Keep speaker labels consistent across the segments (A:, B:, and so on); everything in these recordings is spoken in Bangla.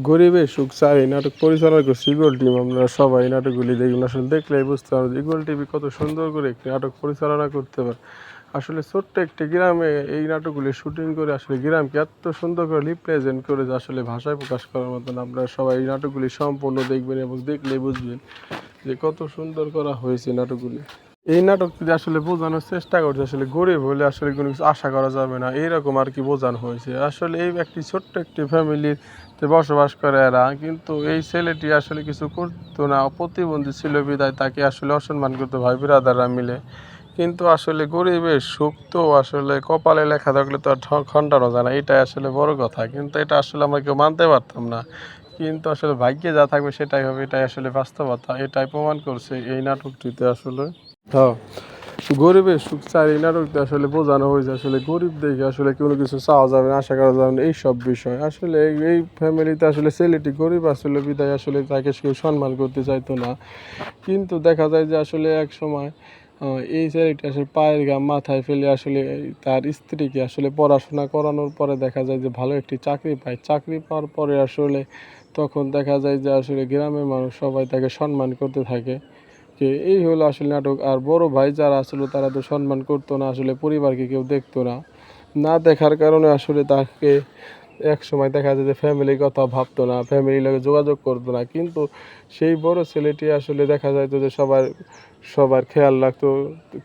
A: গরিবের সুখ চাই নাটক পরিচালনা করছে ইগল টিম। আপনারা সবাই নাটকগুলি দেখুন, আসলে দেখলেই বুঝতে পারবেন ইগল টিভি কত সুন্দর করে একটি নাটক পরিচালনা করতে পারে। আসলে ছোট্ট একটি গ্রামে এই নাটকগুলি শুটিং করে আসলে গ্রামকে এত সুন্দর করে রিপ্রেজেন্ট করে যে আসলে ভাষায় প্রকাশ করার মতন। আপনারা সবাই এই নাটকগুলি সম্পূর্ণ দেখবেন এবং দেখলেই বুঝবেন যে কত সুন্দর করা হয়েছে নাটকগুলি। এই নাটকটি আসলে বোঝানোর চেষ্টা করছে আসলে গরিব হলে আসলে কোনো কিছু আশা করা যাবে না, এইরকম আর কি বোঝানো হয়েছে। আসলে এই একটি ছোট্ট একটি ফ্যামিলিতে বসবাস করে এরা, কিন্তু এই ছেলেটি আসলে কিছু করতো না, প্রতিবন্ধী ছিল বিধায় তাকে আসলে অসম্মান করতো ভাই বিরাদাররা মিলে। কিন্তু আসলে গরিবের সুখ তো আসলে কপালে লেখা থাকলে তো আর খণ্ডানো যায় না, এটাই আসলে বড় কথা। কিন্তু এটা আসলে আমরা কেউ মানতে পারতাম না, কিন্তু আসলে ভাগ্যে যা থাকবে সেটাই হবে, এটাই আসলে বাস্তবতা। এটাই প্রমাণ করছে এই নাটকটিতে আসলে। হ্যাঁ, গরিবের সুখ চাই এই নাটকটা আসলে বোঝানো হয়েছে আসলে গরিব দেখে আসলে কোনো কিছু চাওয়া যাবে না, আশা করা যাবে না, এইসব বিষয়। আসলে এই ফ্যামিলিতে আসলে ছেলেটি গরিব আসলে বিদায় আসলে তাকে কেউ সম্মান করতে চাইতো না। কিন্তু দেখা যায় যে আসলে এক সময় এই ছেলেটি আসলে পায়ের ঘাম মাথায় ফেলে আসলে তার স্ত্রীকে আসলে পড়াশোনা করানোর পরে দেখা যায় যে ভালো একটি চাকরি পায়। চাকরি পাওয়ার পরে আসলে তখন দেখা যায় যে আসলে গ্রামের মানুষ সবাই তাকে সম্মান করতে থাকে। এই হলো আসলে নাটক। আর বড় ভাই যারা আসলে তারা তো সম্মান করতো না, আসলে পরিবারকে কেউ দেখতো না। না দেখার কারণে আসলে তাকে একসময় দেখা যায় যে ফ্যামিলির কথা ভাবতো না, ফ্যামিলির লগে যোগাযোগ করতো না। কিন্তু সেই বড় ছেলেটি আসলে দেখা যাইত যে সবার খেয়াল রাখতো,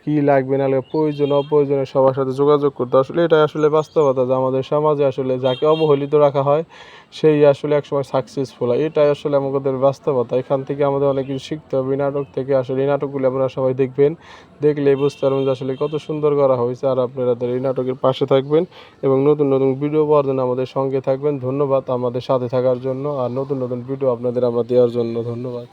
A: কী লাগবে না লাগবে, প্রয়োজন অপ্রয়োজনে সবার সাথে যোগাযোগ করতো। আসলে এটাই আসলে বাস্তবতা যে আমাদের সমাজে আসলে যাকে অবহেলিত রাখা হয় সেই আসলে একসময় সাকসেসফুল হয়। এটাই আসলে আমাদের বাস্তবতা। এখান থেকে আমাদের অনেক কিছু শিখতে হবে এই নাটক থেকে। আসলে এই নাটকগুলো আপনারা সবাই দেখবেন, দেখলেই বুঝতে পারবেন যে আসলে কত সুন্দর করা হয়েছে। আর আপনারা এই নাটকের পাশে থাকবেন এবং নতুন নতুন ভিডিও পাওয়ার জন্য আমাদের সঙ্গে থাকবেন। ধন্যবাদ আমাদের সাথে থাকার জন্য, আর নতুন নতুন ভিডিও আপনাদের আমরা দেওয়ার জন্য ধন্যবাদ।